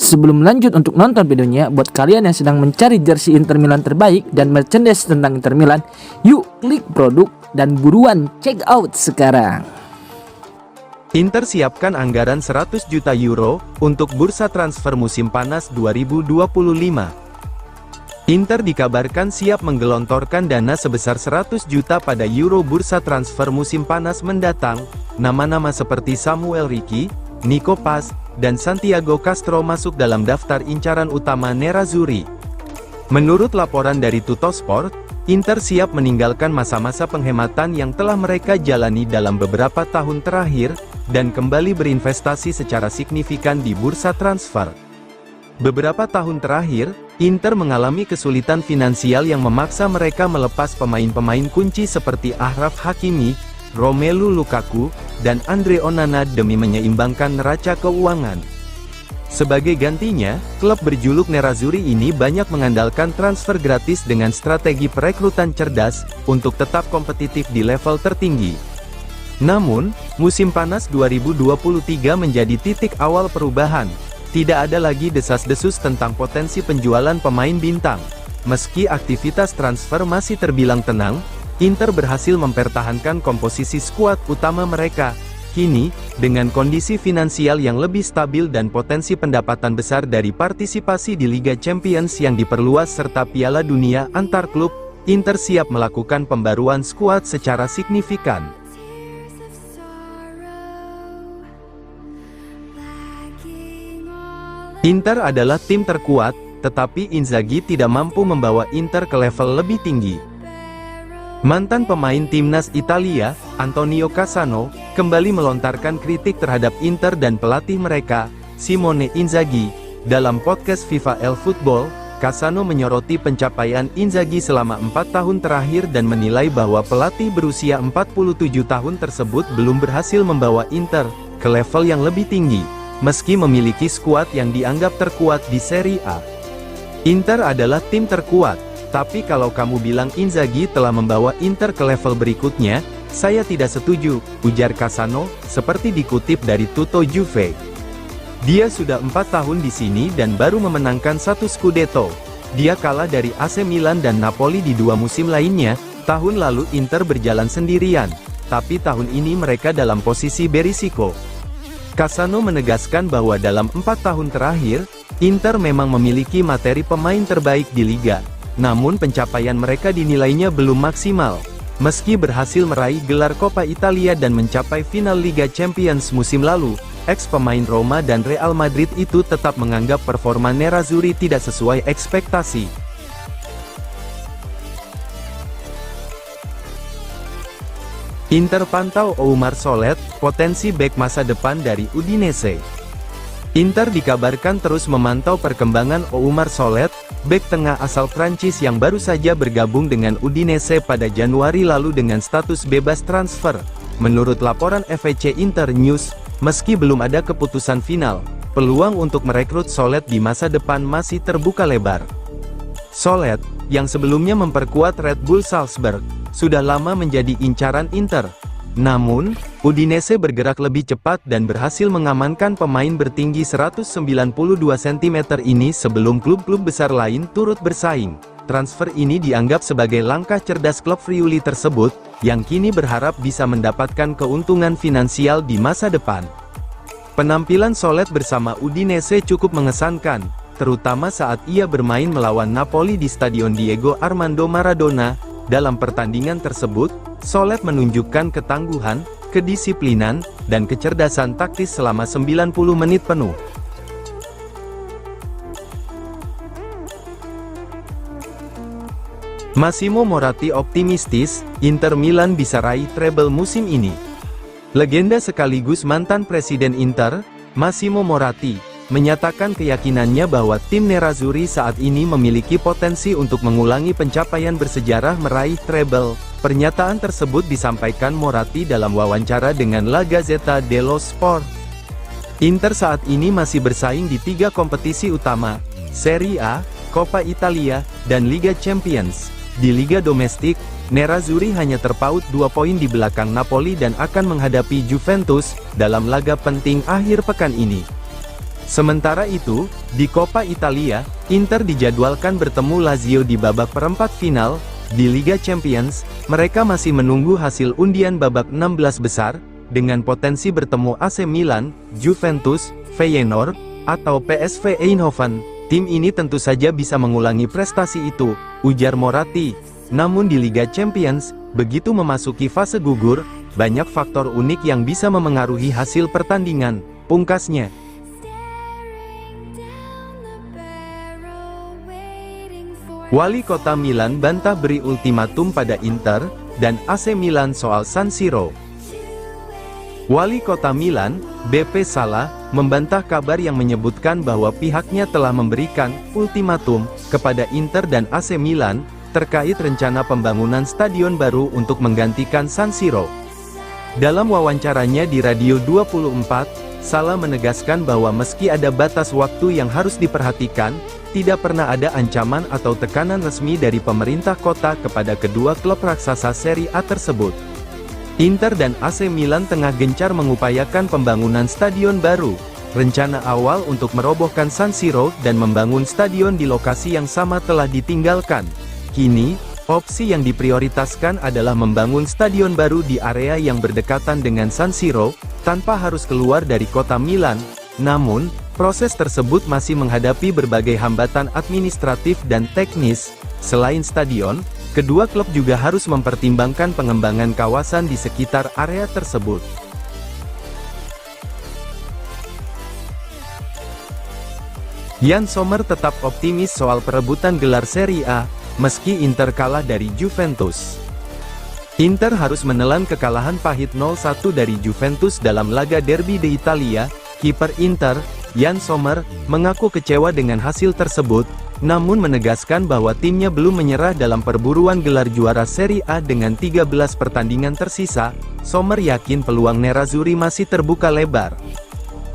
Sebelum lanjut untuk nonton videonya, buat kalian yang sedang mencari jersey Inter Milan terbaik dan merchandise tentang Inter Milan, yuk klik produk dan buruan check out sekarang. Inter siapkan anggaran 100 juta euro untuk bursa transfer musim panas 2025. Inter dikabarkan siap menggelontorkan dana sebesar 100 juta pada euro bursa transfer musim panas mendatang. Nama-nama seperti Samuel Ricci, Nico Paz, dan Santiago Castro masuk dalam daftar incaran utama Nerazzurri. Menurut laporan dari Tuttosport, Inter siap meninggalkan masa-masa penghematan yang telah mereka jalani dalam beberapa tahun terakhir, dan kembali berinvestasi secara signifikan di bursa transfer. Beberapa tahun terakhir, Inter mengalami kesulitan finansial yang memaksa mereka melepas pemain-pemain kunci seperti Achraf Hakimi, Romelu Lukaku, dan Andre Onana demi menyeimbangkan neraca keuangan. Sebagai gantinya, klub berjuluk Nerazzurri ini banyak mengandalkan transfer gratis dengan strategi perekrutan cerdas, untuk tetap kompetitif di level tertinggi. Namun, musim panas 2023 menjadi titik awal perubahan. Tidak ada lagi desas-desus tentang potensi penjualan pemain bintang. Meski aktivitas transfer masih terbilang tenang, Inter berhasil mempertahankan komposisi skuad utama mereka. Kini, dengan kondisi finansial yang lebih stabil dan potensi pendapatan besar dari partisipasi di Liga Champions yang diperluas serta Piala Dunia antar klub, Inter siap melakukan pembaruan skuad secara signifikan. Inter adalah tim terkuat, tetapi Inzaghi tidak mampu membawa Inter ke level lebih tinggi. Mantan pemain timnas Italia, Antonio Cassano, kembali melontarkan kritik terhadap Inter dan pelatih mereka, Simone Inzaghi. Dalam podcast FIFA El Football, Cassano menyoroti pencapaian Inzaghi selama 4 tahun terakhir dan menilai bahwa pelatih berusia 47 tahun tersebut belum berhasil membawa Inter ke level yang lebih tinggi, meski memiliki skuad yang dianggap terkuat di Serie A. Inter adalah tim terkuat. Tapi kalau kamu bilang Inzaghi telah membawa Inter ke level berikutnya, saya tidak setuju, ujar Cassano, seperti dikutip dari Tutto Juve. Dia sudah 4 tahun di sini dan baru memenangkan 1 Scudetto. Dia kalah dari AC Milan dan Napoli di 2 musim lainnya. Tahun lalu Inter berjalan sendirian, tapi tahun ini mereka dalam posisi berisiko. Cassano menegaskan bahwa dalam 4 tahun terakhir, Inter memang memiliki materi pemain terbaik di Liga. Namun pencapaian mereka dinilainya belum maksimal. Meski berhasil meraih gelar Coppa Italia dan mencapai final Liga Champions musim lalu, ex-pemain Roma dan Real Madrid itu tetap menganggap performa Nerazzurri tidak sesuai ekspektasi. Inter pantau Oumar Solet, potensi bek masa depan dari Udinese. Inter dikabarkan terus memantau perkembangan Oumar Solet, bek tengah asal Prancis yang baru saja bergabung dengan Udinese pada Januari lalu dengan status bebas transfer. Menurut laporan FEC Inter News, meski belum ada keputusan final, peluang untuk merekrut Solet di masa depan masih terbuka lebar. Solet, yang sebelumnya memperkuat Red Bull Salzburg, sudah lama menjadi incaran Inter. Namun, Udinese bergerak lebih cepat dan berhasil mengamankan pemain bertinggi 192 cm ini sebelum klub-klub besar lain turut bersaing. Transfer ini dianggap sebagai langkah cerdas klub Friuli tersebut, yang kini berharap bisa mendapatkan keuntungan finansial di masa depan. Penampilan Solet bersama Udinese cukup mengesankan, terutama saat ia bermain melawan Napoli di Stadion Diego Armando Maradona. Dalam pertandingan tersebut, Solet menunjukkan ketangguhan, kedisiplinan, dan kecerdasan taktis selama 90 menit penuh. Massimo Moratti optimistis, Inter Milan bisa raih treble musim ini. Legenda sekaligus mantan presiden Inter, Massimo Moratti, menyatakan keyakinannya bahwa tim Nerazzurri saat ini memiliki potensi untuk mengulangi pencapaian bersejarah meraih treble. Pernyataan tersebut disampaikan Moratti dalam wawancara dengan La Gazzetta dello Sport. Inter saat ini masih bersaing di 3 kompetisi utama, Serie A, Coppa Italia, dan Liga Champions. Di Liga Domestik, Nerazzurri hanya terpaut 2 poin di belakang Napoli dan akan menghadapi Juventus dalam laga penting akhir pekan ini. Sementara itu, di Coppa Italia, Inter dijadwalkan bertemu Lazio di babak perempat final. Di Liga Champions, mereka masih menunggu hasil undian babak 16 besar, dengan potensi bertemu AC Milan, Juventus, Feyenoord, atau PSV Eindhoven. Tim ini tentu saja bisa mengulangi prestasi itu, ujar Moratti. Namun di Liga Champions, begitu memasuki fase gugur, banyak faktor unik yang bisa memengaruhi hasil pertandingan, pungkasnya. Wali kota Milan bantah beri ultimatum pada Inter dan AC Milan soal San Siro. Wali kota Milan, BP Sala, membantah kabar yang menyebutkan bahwa pihaknya telah memberikan ultimatum kepada Inter dan AC Milan terkait rencana pembangunan stadion baru untuk menggantikan San Siro. Dalam wawancaranya di Radio 24, Sala menegaskan bahwa meski ada batas waktu yang harus diperhatikan, tidak pernah ada ancaman atau tekanan resmi dari pemerintah kota kepada kedua klub raksasa Serie A tersebut. Inter dan AC Milan tengah gencar mengupayakan pembangunan stadion baru. Rencana awal untuk merobohkan San Siro dan membangun stadion di lokasi yang sama telah ditinggalkan. Kini, opsi yang diprioritaskan adalah membangun stadion baru di area yang berdekatan dengan San Siro, tanpa harus keluar dari kota Milan. Namun, proses tersebut masih menghadapi berbagai hambatan administratif dan teknis. Selain stadion, kedua klub juga harus mempertimbangkan pengembangan kawasan di sekitar area tersebut. Jan Sommer tetap optimis soal perebutan gelar Serie A, meski Inter kalah dari Juventus. Inter harus menelan kekalahan pahit 0-1 dari Juventus dalam laga Derby d'Italia. Kiper Inter, Jan Sommer, mengaku kecewa dengan hasil tersebut, namun menegaskan bahwa timnya belum menyerah dalam perburuan gelar juara Serie A dengan 13 pertandingan tersisa. Sommer yakin peluang Nerazzurri masih terbuka lebar.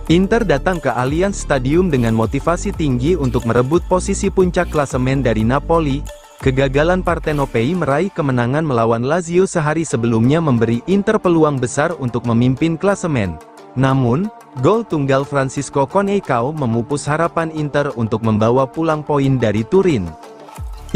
Inter datang ke Allianz Stadium dengan motivasi tinggi untuk merebut posisi puncak klasemen dari Napoli. Kegagalan Partenopei meraih kemenangan melawan Lazio sehari sebelumnya memberi Inter peluang besar untuk memimpin klasemen. Namun, gol tunggal Francisco Coneição memupus harapan Inter untuk membawa pulang poin dari Turin.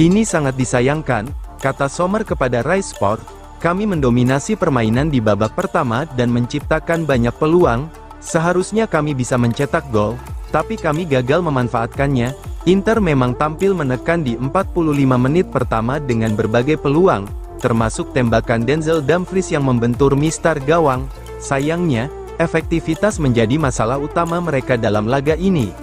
Ini sangat disayangkan, kata Sommer kepada Rai Sport. Kami mendominasi permainan di babak pertama dan menciptakan banyak peluang. Seharusnya kami bisa mencetak gol, tapi kami gagal memanfaatkannya. Inter memang tampil menekan di 45 menit pertama dengan berbagai peluang, termasuk tembakan Denzel Dumfries yang membentur mistar gawang. Sayangnya, efektivitas menjadi masalah utama mereka dalam laga ini.